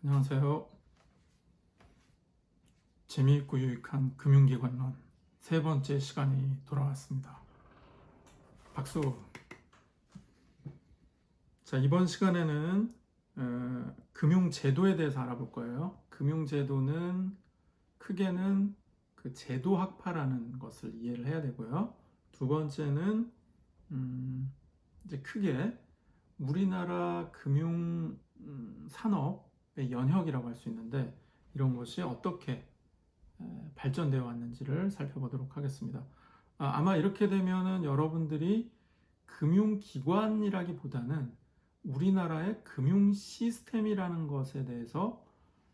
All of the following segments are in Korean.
안녕하세요. 재미있고 유익한 금융기관론 세 번째 시간이 돌아왔습니다. 박수. 자, 이번 시간에는 금융제도에 대해서 알아볼 거예요. 금융제도는 크게는 그 제도학파라는 것을 이해를 해야 되고요. 두 번째는 이제 크게 우리나라 금융 산업의 연혁이라고 할 수 있는데 이런 것이 어떻게 발전되어 왔는지를 살펴보도록 하겠습니다. 아마 이렇게 되면은 여러분들이 금융기관이라기보다는 우리나라의 금융 시스템이라는 것에 대해서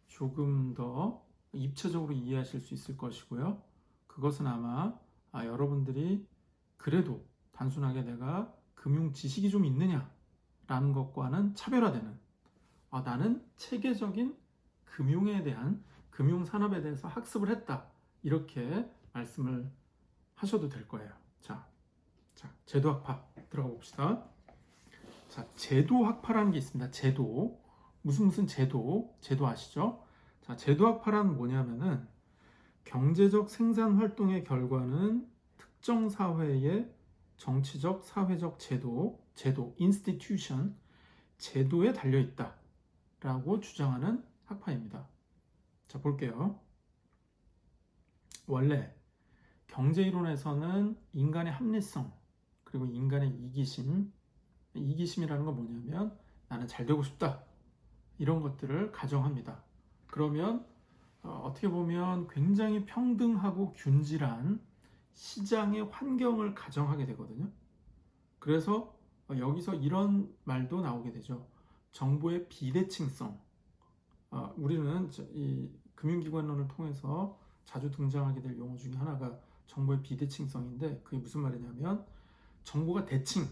조금 더 입체적으로 이해하실 수 있을 것이고요. 그것은 아마 여러분들이 그래도 단순하게 내가 금융 지식이 좀 있느냐라는 것과는 차별화되는 나는 체계적인 금융에 대한 금융 산업에 대해서 학습을 했다. 이렇게 말씀을 하셔도 될 거예요. 자, 제도학파 들어가 봅시다. 자, 제도학파라는 게 있습니다. 제도. 무슨 제도 아시죠? 자, 제도학파란 뭐냐면은 경제적 생산 활동의 결과는 특정 사회의 정치적, 사회적 제도, institution, 제도에 달려 있다라고 주장하는 학파입니다. 자, 볼게요. 원래 경제이론에서는 인간의 합리성 그리고 인간의 이기심이라는 건 뭐냐면 나는 잘 되고 싶다 이런 것들을 가정합니다. 그러면 어떻게 보면 굉장히 평등하고 균질한 시장의 환경을 가정하게 되거든요. 그래서 여기서 이런 말도 나오게 되죠. 정보의 비대칭성. 우리는 이 금융기관론을 통해서 자주 등장하게 될 용어 중에 하나가 정보의 비대칭성인데 그게 무슨 말이냐면 정보가 대칭,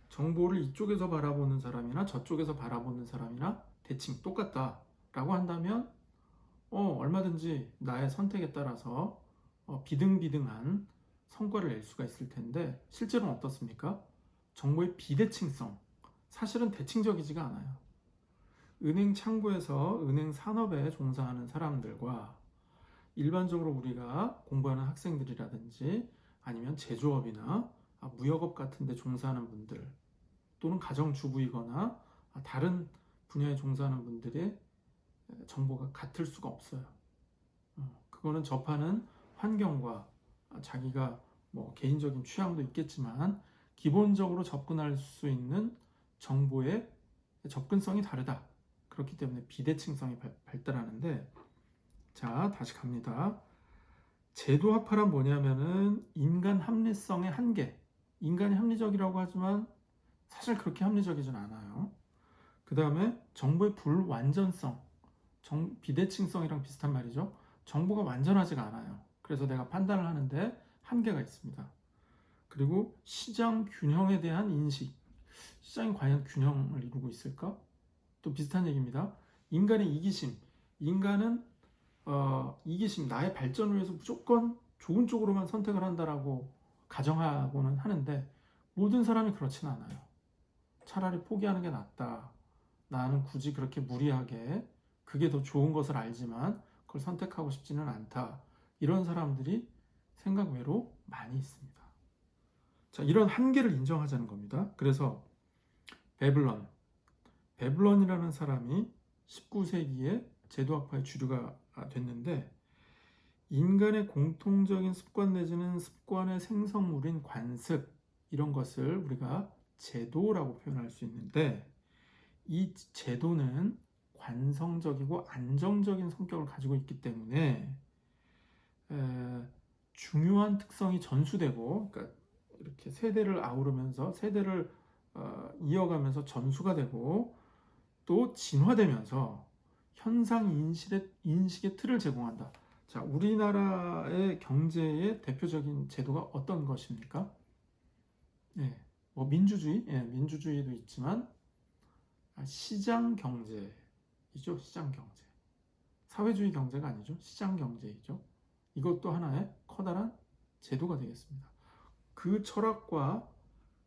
정보를 이쪽에서 바라보는 사람이나 저쪽에서 바라보는 사람이나 대칭 똑같다라고 한다면 얼마든지 나의 선택에 따라서 비등비등한 성과를 낼 수가 있을 텐데 실제로는 어떻습니까? 정보의 비대칭성, 사실은 대칭적이지가 않아요. 은행 창구에서 은행 산업에 종사하는 사람들과 일반적으로 우리가 공부하는 학생들이라든지 아니면 제조업이나 무역업 같은 데 종사하는 분들 또는 가정주부이거나 다른 분야에 종사하는 분들의 정보가 같을 수가 없어요. 그거는 접하는 환경과 자기가 뭐 개인적인 취향도 있겠지만 기본적으로 접근할 수 있는 정보의 접근성이 다르다. 그렇기 때문에 비대칭성이 발달하는데 자, 다시 갑니다. 제도학파란 뭐냐면은 인간 합리성의 한계. 인간이 합리적이라고 하지만 사실 그렇게 합리적이진 않아요. 그 다음에 정보의 불완전성. 비대칭성이랑 비슷한 말이죠. 정보가 완전하지가 않아요. 그래서 내가 판단을 하는데 한계가 있습니다. 그리고 시장 균형에 대한 인식. 시장이 과연 균형을 이루고 있을까? 또 비슷한 얘기입니다. 인간의 이기심. 인간은 이기심, 나의 발전을 위해서 무조건 좋은 쪽으로만 선택을 한다라고 가정하고는 하는데 모든 사람이 그렇지는 않아요. 차라리 포기하는 게 낫다. 나는 굳이 그렇게 무리하게 그게 더 좋은 것을 알지만 그걸 선택하고 싶지는 않다. 이런 사람들이 생각 외로 많이 있습니다. 자, 이런 한계를 인정하자는 겁니다. 그래서 베블런이라는 사람이 19세기에 제도학파의 주류가 됐는데 인간의 공통적인 습관 내지는 습관의 생성물인 관습 이런 것을 우리가 제도라고 표현할 수 있는데 이 제도는 관성적이고 안정적인 성격을 가지고 있기 때문에 중요한 특성이 전수되고 그러니까 이렇게 세대를 아우르면서 세대를 이어가면서 전수가 되고 또 진화되면서 현상 인식의 틀을 제공한다. 자, 우리나라의 경제의 대표적인 제도가 어떤 것입니까? 네, 뭐 민주주의, 민주주의도 있지만 시장 경제이죠. 시장 경제. 사회주의 경제가 아니죠. 시장 경제이죠. 이것도 하나의 커다란 제도가 되겠습니다. 그 철학과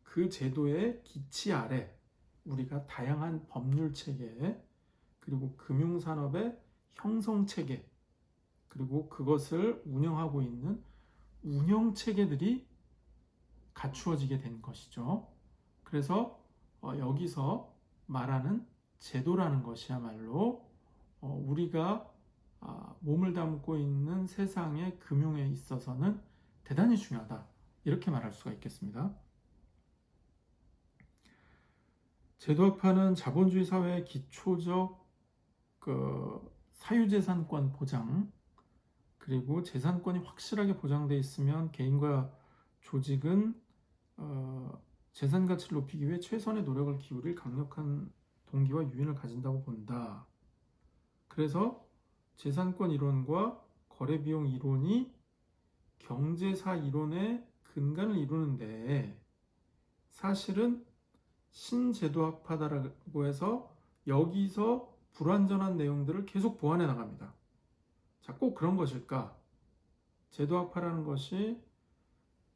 그 제도의 기치 아래 우리가 다양한 법률 체계 그리고 금융산업의 형성체계, 그리고 그것을 운영하고 있는 운영체계들이 갖추어지게 된 것이죠. 그래서 여기서 말하는 제도라는 것이야말로 우리가 몸을 담고 있는 세상의 금융에 있어서는 대단히 중요하다, 이렇게 말할 수가 있겠습니다. 제도학파는 자본주의 사회의 기초적 사유재산권 보장, 그리고 재산권이 확실하게 보장되어 있으면 개인과 조직은 재산 가치를 높이기 위해 최선의 노력을 기울일 강력한 동기와 유인을 가진다고 본다. 그래서 재산권 이론과 거래 비용 이론이 경제사 이론의 근간을 이루는데, 사실은 신제도학파다라고 해서 여기서 불완전한 내용들을 계속 보완해 나갑니다. 자, 꼭 그런 것일까? 제도학파라는 것이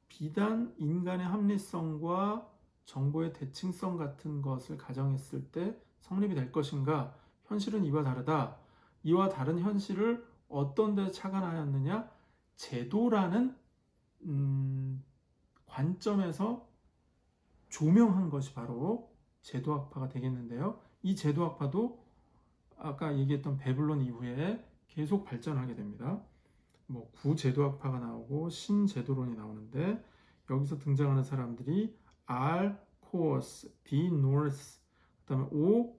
비단 인간의 합리성과 정보의 대칭성 같은 것을 가정했을 때 성립이 될 것인가? 현실은 이와 다르다. 이와 다른 현실을 어떤 데 착안하였느냐? 제도라는 관점에서 조명한 것이 바로 제도학파가 되겠는데요. 이 제도학파도 아까 얘기했던 베블론 이후에 계속 발전하게 됩니다. 구제도학파가 나오고 신제도론이 나오는데, 여기서 등장하는 사람들이 R. 코어스, D. 노스, 그 다음에 O.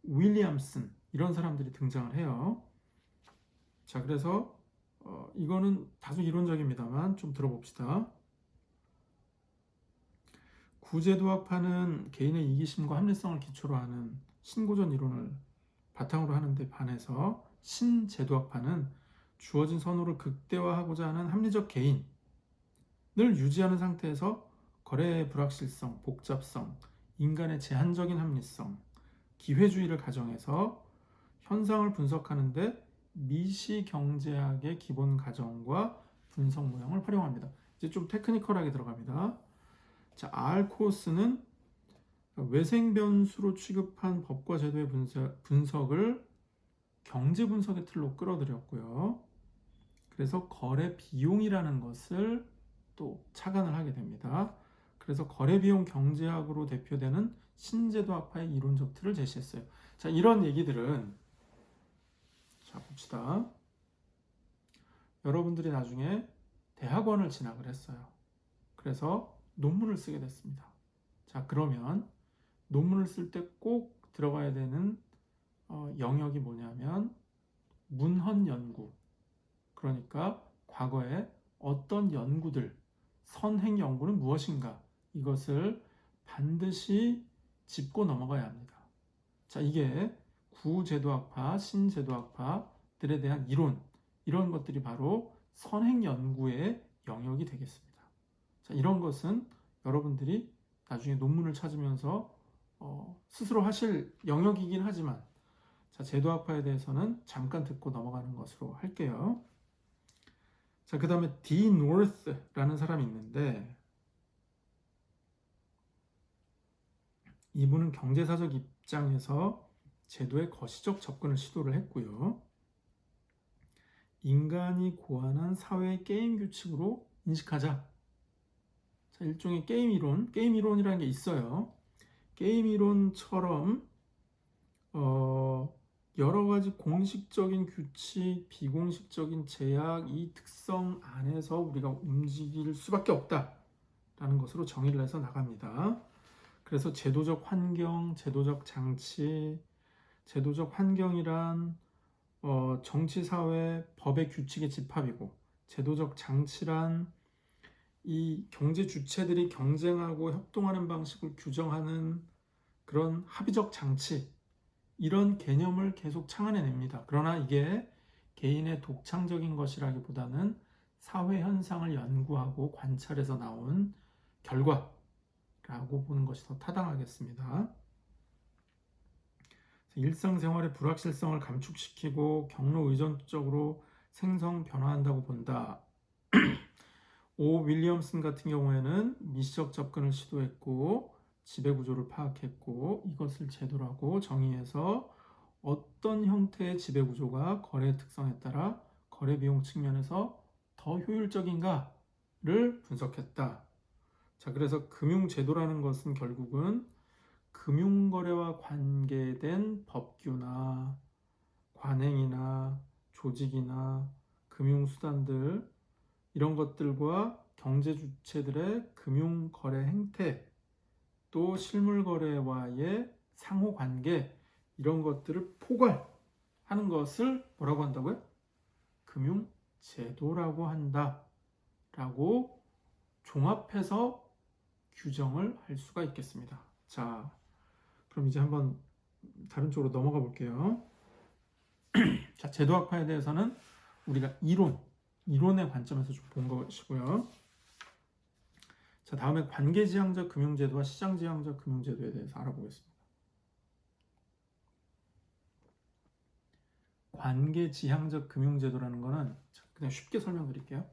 윌리엄슨, 이런 사람들이 등장을 해요. 자, 그래서 이거는 다소 이론적입니다만 좀 들어봅시다. 구제도학파는 개인의 이기심과 합리성을 기초로 하는 신고전 이론을 바탕으로 하는데 반해서 신제도학파는 주어진 선호를 극대화하고자 하는 합리적 개인을 유지하는 상태에서 거래의 불확실성, 복잡성, 인간의 제한적인 합리성, 기회주의를 가정해서 현상을 분석하는데 미시경제학의 기본 가정과 분석 모형을 활용합니다. 이제 좀 테크니컬하게 들어갑니다. 자, R 코스는 외생변수로 취급한 법과 제도의 분석을 경제 분석의 틀로 끌어들였고요. 그래서 거래 비용이라는 것을 또 착안을 하게 됩니다. 그래서 거래 비용 경제학으로 대표되는 신제도학파의 이론적 틀을 제시했어요. 자, 이런 얘기들은, 자, 봅시다. 여러분들이 나중에 대학원을 진학을 했어요. 그래서 논문을 쓰게 됐습니다. 자, 그러면 논문을 쓸 때 꼭 들어가야 되는 영역이 뭐냐면 문헌 연구. 그러니까 과거에 어떤 연구들, 선행 연구는 무엇인가, 이것을 반드시 짚고 넘어가야 합니다. 자, 이게 구제도학파, 신제도학파들에 대한 이론, 이런 것들이 바로 선행 연구의 영역이 되겠습니다. 자, 이런 것은 여러분들이 나중에 논문을 찾으면서 스스로 하실 영역이긴 하지만, 자, 제도학파에 대해서는 잠깐 듣고 넘어가는 것으로 할게요. 자, 그 다음에 D. 노스라는 사람이 있는데, 이분은 경제사적 입장에서 제도의 거시적 접근을 시도를 했고요. 인간이 고안한 사회의 게임 규칙으로 인식하자. 자, 일종의 게임 이론이라는 게 있어요. 게임 이론처럼 여러 가지 공식적인 규칙, 비공식적인 제약, 이 특성 안에서 우리가 움직일 수밖에 없다라는 것으로 정의를 해서 나갑니다. 그래서 제도적 환경, 제도적 장치, 제도적 환경이란 정치, 사회, 법의 규칙의 집합이고, 제도적 장치란 이 경제 주체들이 경쟁하고 협동하는 방식을 규정하는 그런 합의적 장치, 이런 개념을 계속 창안해냅니다. 그러나 이게 개인의 독창적인 것이라기보다는 사회 현상을 연구하고 관찰해서 나온 결과라고 보는 것이 더 타당하겠습니다. 일상생활의 불확실성을 감축시키고 경로 의존적으로 생성 변화한다고 본다. 오 윌리엄슨 같은 경우에는 미시적 접근을 시도했고 지배구조를 파악했고 이것을 제도라고 정의해서 어떤 형태의 지배구조가 거래 특성에 따라 거래 비용 측면에서 더 효율적인가를 분석했다. 자, 그래서 금융제도라는 것은 결국은 금융거래와 관계된 법규나 관행이나 조직이나 금융수단들 이런 것들과 경제 주체들의 금융거래 행태 또 실물거래와의 상호관계 이런 것들을 포괄하는 것을 뭐라고 한다고요? 금융제도라고 한다라고 종합해서 규정을 할 수가 있겠습니다. 자, 그럼 이제 한번 다른 쪽으로 넘어가 볼게요. 자, 제도학파에 대해서는 우리가 이론의 관점에서 좀 본 것이고요. 자, 다음에 관계지향적 금융제도와 시장지향적 금융제도에 대해서 알아보겠습니다. 관계지향적 금융제도라는 거는 그냥 쉽게 설명드릴게요.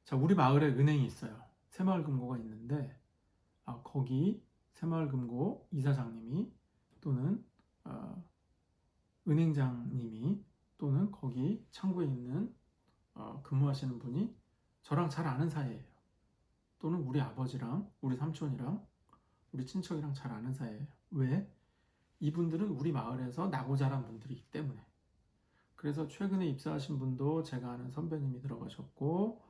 자, 우리 마을에 은행이 있어요. 새마을금고가 있는데 거기 새마을금고 이사장님이 또는 은행장님이 또는 거기 창구에 있는 근무하시는 분이 저랑 잘 아는 사이예요. 또는 우리 아버지랑 우리 삼촌이랑 우리 친척이랑 잘 아는 사이예요. 왜? 이분들은 우리 마을에서 나고 자란 분들이기 때문에. 그래서 최근에 입사하신 분도 제가 아는 선배님이 들어가셨고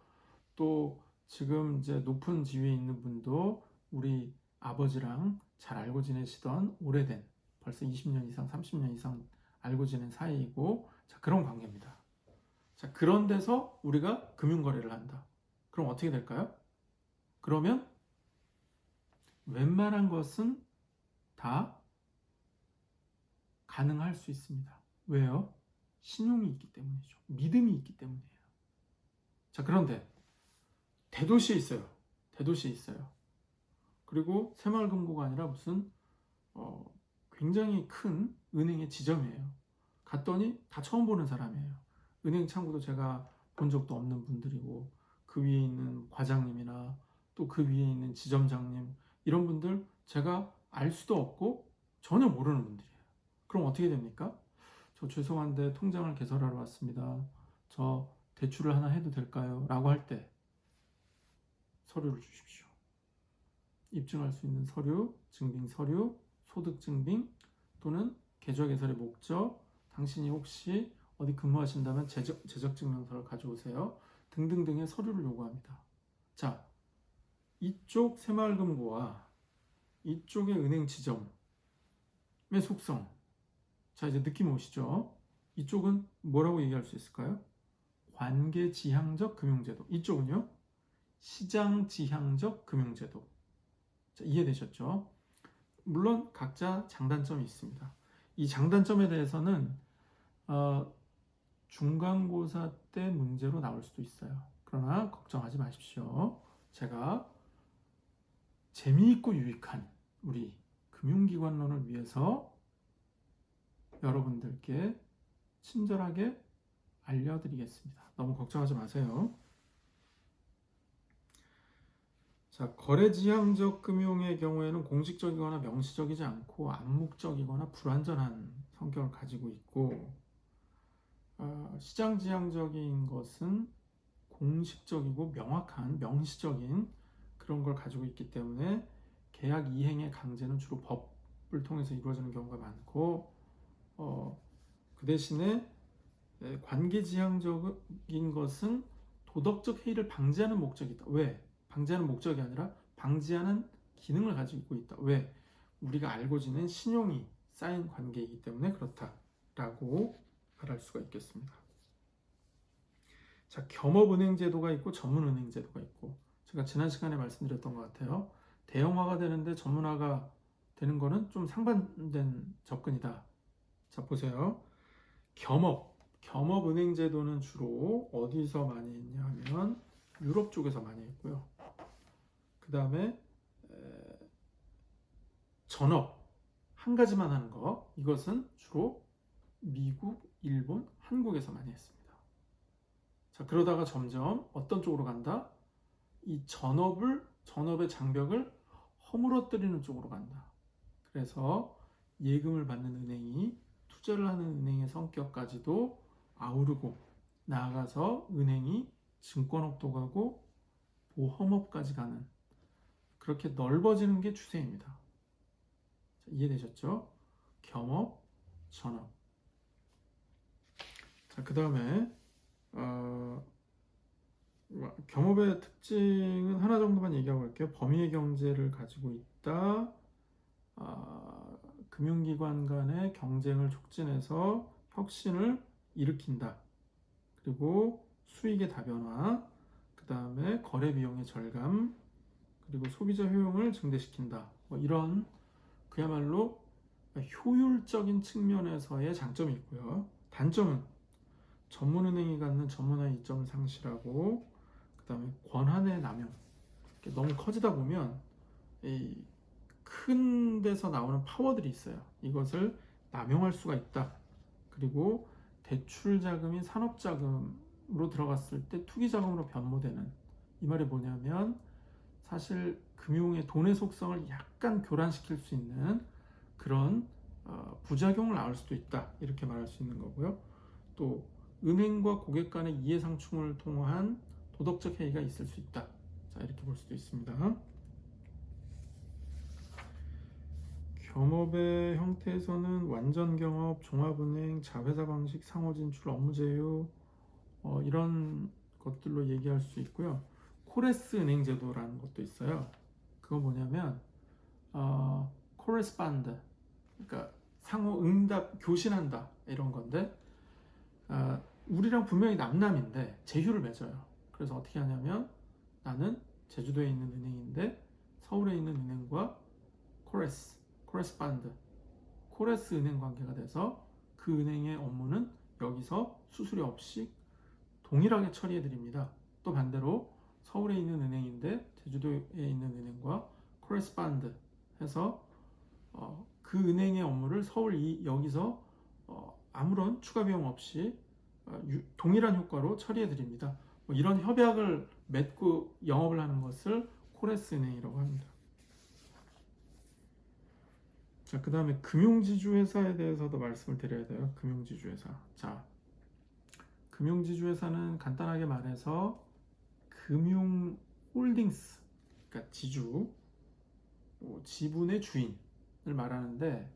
또 지금 이제 높은 지위에 있는 분도 우리 아버지랑 잘 알고 지내시던 오래된 벌써 20년 이상 30년 이상 알고 지낸 사이이고 자, 그런 관계입니다. 자, 그런 데서 우리가 금융거래를 한다. 그럼 어떻게 될까요? 그러면 웬만한 것은 다 가능할 수 있습니다. 왜요? 신용이 있기 때문이죠. 믿음이 있기 때문이에요. 자, 그런데 대도시에 있어요. 대도시에 있어요. 그리고 새마을금고가 아니라 무슨 굉장히 큰 은행의 지점이에요. 갔더니 다 처음 보는 사람이에요. 은행 창구도 제가 본 적도 없는 분들이고 그 위에 있는 과장님이나 또 그 위에 있는 지점장님 이런 분들 제가 알 수도 없고 전혀 모르는 분들이에요. 그럼 어떻게 됩니까? 저 죄송한데 통장을 개설하러 왔습니다. 저 대출을 하나 해도 될까요? 라고 할 때 서류를 주십시오. 입증할 수 있는 서류, 증빙 서류, 소득 증빙 또는 계좌 개설의 목적, 당신이 혹시 어디 근무하신다면 재적증명서를 가져오세요. 등등등의 서류를 요구합니다. 자, 이쪽 새마을금고와 이쪽의 은행 지점의 속성. 자, 이제 느낌 오시죠? 이쪽은 뭐라고 얘기할 수 있을까요? 관계지향적 금융제도. 이쪽은요? 시장지향적 금융제도. 자, 이해되셨죠? 물론 각자 장단점이 있습니다. 이 장단점에 대해서는 중간고사 때 문제로 나올 수도 있어요. 그러나 걱정하지 마십시오. 제가 재미있고 유익한 우리 금융기관론을 위해서 여러분들께 친절하게 알려드리겠습니다. 너무 걱정하지 마세요. 자, 거래지향적 금융의 경우에는 공식적이거나 명시적이지 않고 암묵적이거나 불완전한 성격을 가지고 있고 시장지향적인 것은 공식적이고 명확한 명시적인 그런 걸 가지고 있기 때문에 계약 이행의 강제는 주로 법을 통해서 이루어지는 경우가 많고 그 대신에 관계지향적인 것은 도덕적 해이를 방지하는 목적이 있다. 왜? 방지하는 목적이 아니라 방지하는 기능을 가지고 있다. 왜? 우리가 알고 지낸 신용이 쌓인 관계이기 때문에 그렇다라고 말할 수가 있겠습니다. 자, 겸업은행제도가 있고 전문은행제도가 있고 제가 지난 시간에 말씀드렸던 것 같아요. 대형화가 되는데 전문화가 되는 거는 좀 상반된 접근이다. 자, 보세요. 겸업은행제도는 주로 어디서 많이 했냐 하면 유럽 쪽에서 많이 했고요. 그 다음에 전업 한 가지만 하는 거 이것은 주로 미국, 일본, 한국에서 많이 했습니다. 자, 그러다가 점점 어떤 쪽으로 간다? 이 전업의 장벽을 허물어뜨리는 쪽으로 간다. 그래서 예금을 받는 은행이 투자를 하는 은행의 성격까지도 아우르고, 나아가서 은행이 증권업도 가고 보험업까지 가는, 그렇게 넓어지는 게 추세입니다. 이해되셨죠? 겸업, 전업. 자, 그 다음에 겸업의 특징은 하나 정도만 얘기하고 갈게요. 범위의 경제를 가지고 있다. 금융기관 간의 경쟁을 촉진해서 혁신을 일으킨다. 그리고 수익의 다변화, 그 다음에 거래 비용의 절감, 그리고 소비자 효용을 증대시킨다. 이런 그야말로 효율적인 측면에서의 장점이 있고요. 단점은 전문은행이 갖는 전문화의 이점을 상실하고, 그 다음에 권한의 남용, 너무 커지다 보면 이 큰 데서 나오는 파워들이 있어요. 이것을 남용할 수가 있다. 그리고 대출 자금이 산업 자금으로 들어갔을 때 투기 자금으로 변모되는, 이 말이 뭐냐면 사실 금융의 돈의 속성을 약간 교란시킬 수 있는 그런 부작용을 낳을 수도 있다, 이렇게 말할 수 있는 거고요. 또 은행과 고객 간의 이해상충을 통한 도덕적 해이가 있을 수 있다. 자, 이렇게 볼 수도 있습니다. 겸업의 형태에서는 완전 경업, 종합은행, 자회사 방식, 상호진출, 업무제휴, 이런 것들로 얘기할 수 있고요. 코레스 은행 제도라는 것도 있어요. 그건 뭐냐면 코레스판드, 그러니까 상호 응답, 교신한다, 이런 건데, 우리랑 분명히 남남인데 제휴를 맺어요. 그래서 어떻게 하냐면 나는 제주도에 있는 은행인데 서울에 있는 은행과 코레스판드, 코레스 은행 관계가 돼서 그 은행의 업무는 여기서 수수료 없이 동일하게 처리해 드립니다. 또 반대로 서울에 있는 은행인데 제주도에 있는 은행과 코레스판드 해서 그 은행의 업무를 여기서 아무런 추가 비용 없이 동일한 효과로 처리해 드립니다. 이런 협약을 맺고 영업을 하는 것을 코레스 은행이라고 합니다. 자, 그 다음에 금융지주회사에 대해서도 말씀을 드려야 돼요. 금융지주회사. 자, 금융지주회사는 간단하게 말해서 금융홀딩스, 그러니까 지주, 지분의 주인을 말하는데,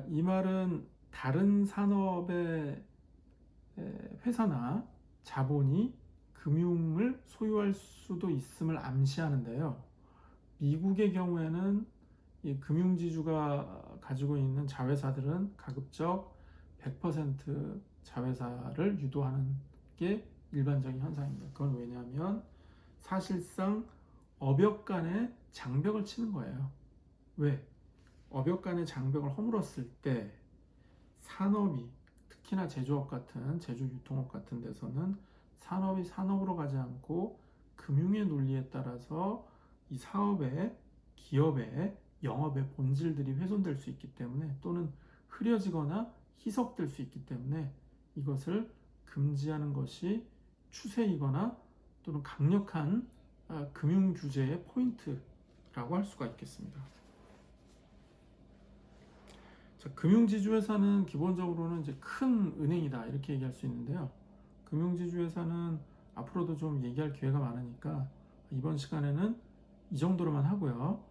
이 말은 다른 산업의 회사나 자본이 금융을 소유할 수도 있음을 암시하는데요. 미국의 경우에는 이 금융지주가 가지고 있는 자회사들은 가급적 100% 자회사를 유도하는 게 일반적인 현상입니다. 그건 왜냐하면 사실상 업역 간의 장벽을 치는 거예요. 왜? 업역 간의 장벽을 허물었을 때 산업이, 특히나 제조업 같은, 제조 유통업 같은 데서는 산업이 산업으로 가지 않고 금융의 논리에 따라서 이 사업의, 기업의 영업의 본질들이 훼손될 수 있기 때문에, 또는 흐려지거나 희석될 수 있기 때문에 이것을 금지하는 것이 추세이거나 또는 강력한 금융 규제의 포인트라고 할 수가 있겠습니다. 자, 금융지주회사는 기본적으로는 이제 큰 은행이다, 이렇게 얘기할 수 있는데요. 금융지주회사는 앞으로도 좀 얘기할 기회가 많으니까 이번 시간에는 이 정도로만 하고요.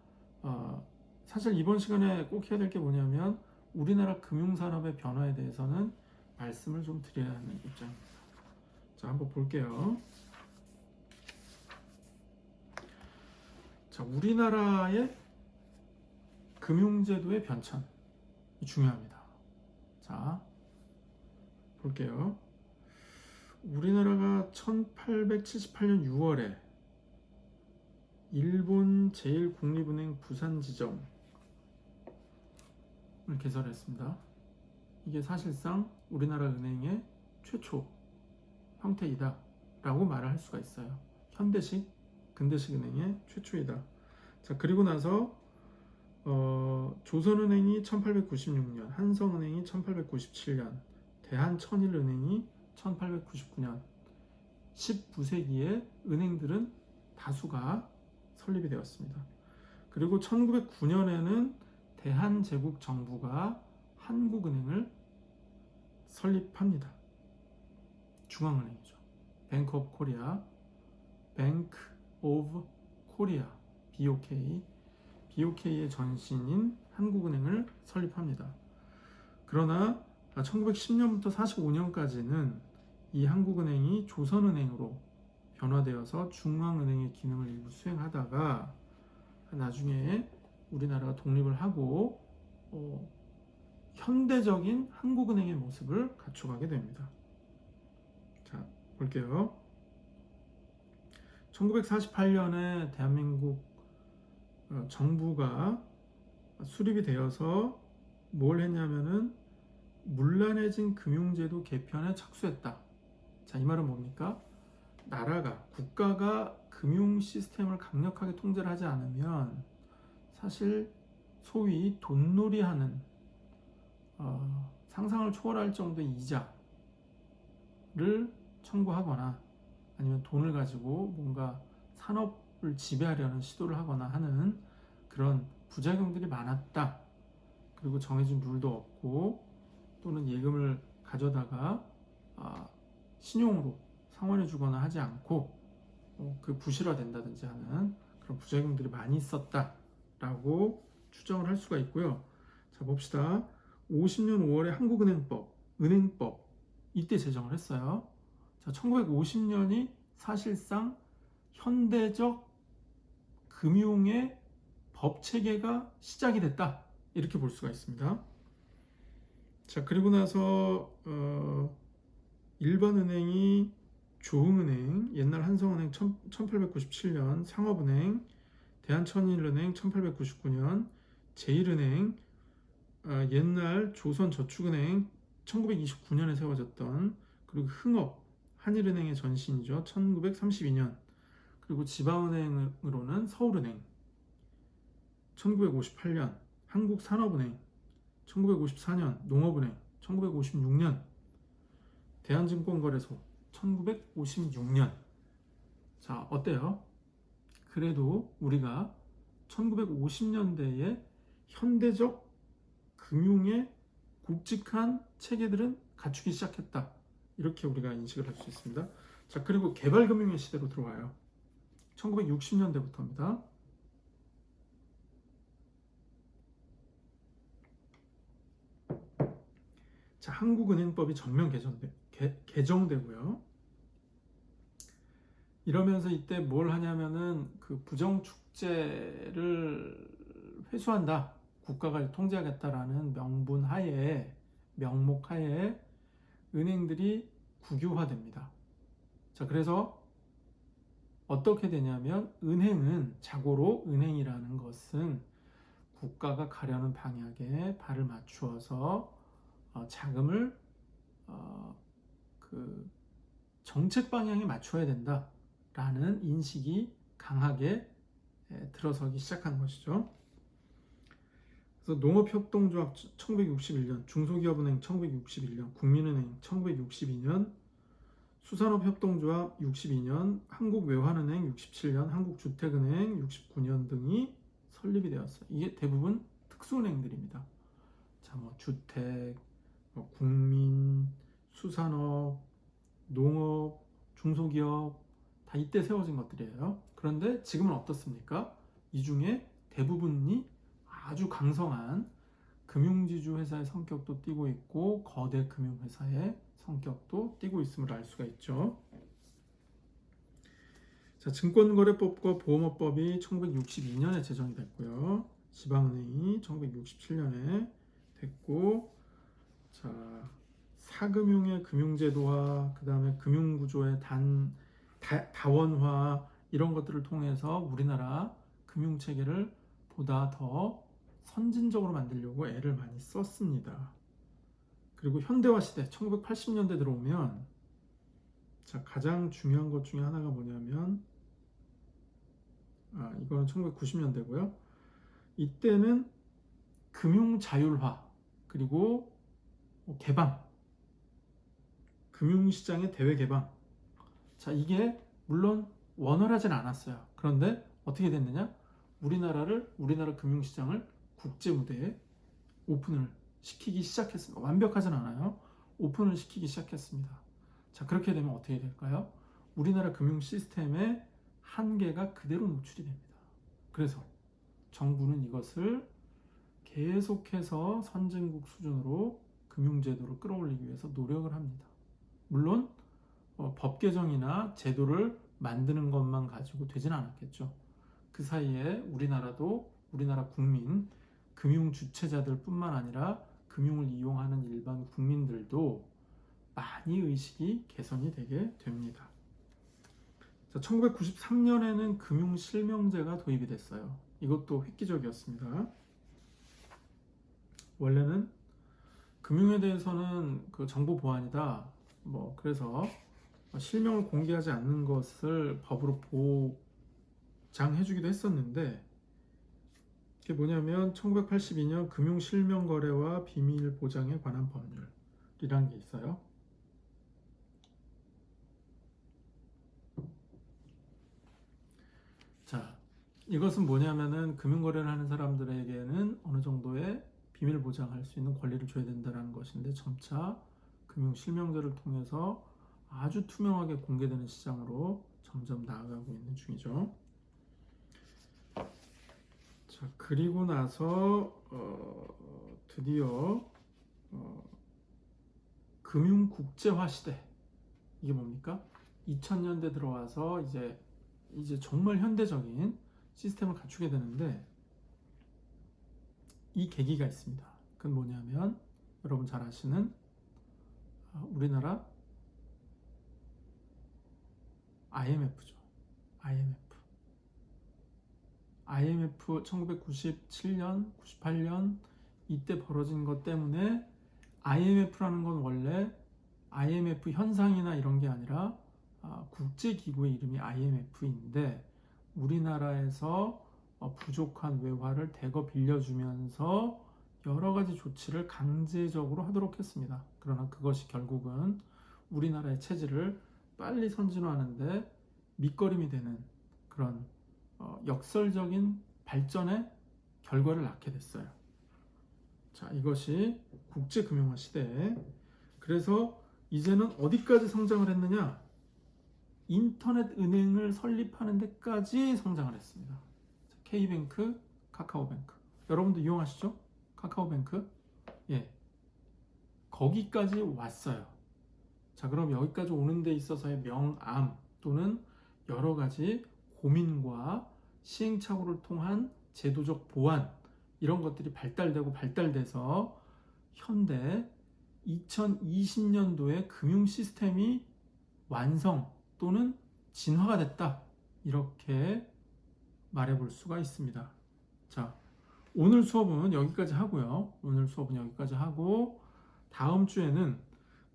사실 이번 시간에 꼭 해야 될 게 뭐냐면 우리나라 금융산업의 변화에 대해서는 말씀을 좀 드려야 하는 입장입니다. 자, 한번 볼게요. 자, 우리나라의 금융제도의 변천이 중요합니다. 자, 볼게요. 우리나라가 1878년 6월에 일본 제1국립은행 부산지점을 개설했습니다. 이게 사실상 우리나라 은행의 최초 형태이다 라고 말을 할 수가 있어요. 현대식, 근대식 은행의 최초이다. 자, 그리고 나서 조선은행이 1896년, 한성은행이 1897년, 대한천일은행이 1899년, 19세기의 은행들은 다수가 설립이 되었습니다. 그리고 1909년에는 대한제국 정부가 한국은행을 설립합니다. 중앙은행이죠. 뱅크 오브 코리아, 뱅크 오브 코리아, BOK. BOK의 전신인 한국은행을 설립합니다. 그러나 1910년부터 45년까지는 이 한국은행이 조선은행으로 변화되어서 중앙은행의 기능을 일부 수행하다가 나중에 우리나라가 독립을 하고 현대적인 한국은행의 모습을 갖춰가게 됩니다. 자, 볼게요. 1948년에 대한민국 정부가 수립이 되어서 뭘 했냐면은 문란해진 금융제도 개편에 착수했다. 자, 이 말은 뭡니까? 국가가 금융 시스템을 강력하게 통제를 하지 않으면 사실 소위 돈놀이하는 상상을 초월할 정도의 이자를 청구하거나 아니면 돈을 가지고 뭔가 산업을 지배하려는 시도를 하거나 하는 그런 부작용들이 많았다. 그리고 정해진 룰도 없고 또는 예금을 가져다가 신용으로 상환해 주거나 하지 않고 그 부실화된다든지 하는 그런 부작용들이 많이 있었다라고 추정을 할 수가 있고요. 자, 봅시다. 50년 5월에 한국은행법, 은행법 이때 제정을 했어요. 자, 1950년이 사실상 현대적 금융의 법 체계가 시작이 됐다. 이렇게 볼 수가 있습니다. 자, 그리고 나서 일반은행이 조흥은행, 옛날 한성은행 1897년, 상업은행, 대한천일은행 1899년, 제일은행, 옛날 조선저축은행 1929년에 세워졌던, 그리고 흥업, 한일은행의 전신이죠. 1932년. 그리고 지방은행으로는 서울은행 1958년, 한국산업은행 1954년, 농업은행 1956년, 대한증권거래소 1956년. 자, 어때요? 그래도 우리가 1950년대에 현대적 금융의 굵직한 체계들은 갖추기 시작했다. 이렇게 우리가 인식을 할 수 있습니다. 자, 그리고 개발금융의 시대로 들어와요. 1960년대부터입니다. 자, 한국은행법이 전면 개정되고요. 이러면서 이때 뭘 하냐면은 그 부정축제를 회수한다. 국가가 통제하겠다라는 명목 하에 은행들이 국유화됩니다. 자, 그래서 어떻게 되냐면 자고로 은행이라는 것은 국가가 가려는 방향에 발을 맞추어서 자금을 그 정책 방향에 맞춰야 된다라는 인식이 강하게 들어서기 시작한 것이죠. 그래서 농업협동조합 1961년, 중소기업은행 1961년, 국민은행 1962년, 수산업협동조합 62년, 한국외환은행 67년, 한국주택은행 69년 등이 설립이 되었어요. 이게 대부분 특수은행들입니다. 자, 주택, 국민, 수산업, 농업, 중소기업 다 이때 세워진 것들이에요. 그런데 지금은 어떻습니까? 이 중에 대부분이 아주 강성한 금융지주 회사의 성격도 띠고 있고 거대 금융회사의 성격도 띠고 있음을 알 수가 있죠. 자, 증권거래법과 보험업법이 1962년에 제정이 됐고요. 지방은행이 1967년에 됐고, 자, 사금융의 금융제도화, 그 다음에 금융구조의 다원화 이런 것들을 통해서 우리나라 금융체계를 보다 더 선진적으로 만들려고 애를 많이 썼습니다. 그리고 현대화 시대 1980년대 들어오면 자, 가장 중요한 것 중에 하나가 뭐냐면 이거는 1990년대고요. 이때는 금융 자율화 그리고 개방, 금융시장의 대외 개방. 자, 이게 물론 원활하진 않았어요. 그런데 어떻게 됐느냐? 우리나라 금융시장을 국제 무대에 오픈을 시키기 시작했습니다. 완벽하진 않아요. 오픈을 시키기 시작했습니다. 자, 그렇게 되면 어떻게 될까요? 우리나라 금융 시스템의 한계가 그대로 노출이 됩니다. 그래서 정부는 이것을 계속해서 선진국 수준으로 금융제도를 끌어올리기 위해서 노력을 합니다. 물론 법 개정이나 제도를 만드는 것만 가지고 되진 않았겠죠. 그 사이에 우리나라도 우리나라 국민, 금융 주체자들 뿐만 아니라 금융을 이용하는 일반 국민들도 많이 의식이 개선이 되게 됩니다. 자, 1993년에는 금융실명제가 도입이 됐어요. 이것도 획기적이었습니다. 원래는 금융에 대해서는 그 정보 보안이다. 그래서 실명을 공개하지 않는 것을 법으로 보장해주기도 했었는데, 이게 뭐냐면 1982년 금융실명거래와 비밀 보장에 관한 법률이라는 게 있어요. 자, 이것은 뭐냐면은 금융거래를 하는 사람들에게는 어느 정도의 비밀 보장할 수 있는 권리를 줘야 된다는 것인데, 점차 금융실명제를 통해서 아주 투명하게 공개되는 시장으로 점점 나아가고 있는 중이죠. 자, 그리고 나서 드디어 금융 국제화 시대, 이게 뭡니까? 2000년대 들어와서 이제 정말 현대적인 시스템을 갖추게 되는데, 이 계기가 있습니다. 그건 뭐냐면 여러분 잘 아시는 우리나라 IMF죠. IMF 1997년, 98년 이때 벌어진 것 때문에, IMF라는 건 원래 IMF 현상이나 이런 게 아니라 국제기구의 이름이 IMF인데, 우리나라에서 부족한 외화를 대거 빌려주면서 여러 가지 조치를 강제적으로 하도록 했습니다. 그러나 그것이 결국은 우리나라의 체질을 빨리 선진화하는데 밑거름이 되는 그런 역설적인 발전의 결과를 낳게 됐어요. 자, 이것이 국제금융화 시대. 그래서 이제는 어디까지 성장을 했느냐? 인터넷 은행을 설립하는 데까지 성장을 했습니다. K뱅크, 카카오뱅크. 여러분도 이용하시죠? 카카오뱅크. 예, 거기까지 왔어요. 자, 그럼 여기까지 오는 데 있어서의 명암 또는 여러 가지 고민과 시행착오를 통한 제도적 보완, 이런 것들이 발달돼서 현대 2020년도에 금융 시스템이 완성 또는 진화가 됐다, 이렇게 말해볼 수가 있습니다. 자, 오늘 수업은 여기까지 하고요. 다음 주에는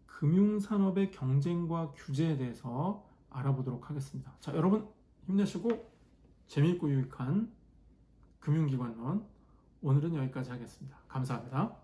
금융산업의 경쟁과 규제에 대해서 알아보도록 하겠습니다. 자, 여러분 힘내시고 재미있고 유익한 금융기관론, 오늘은 여기까지 하겠습니다. 감사합니다.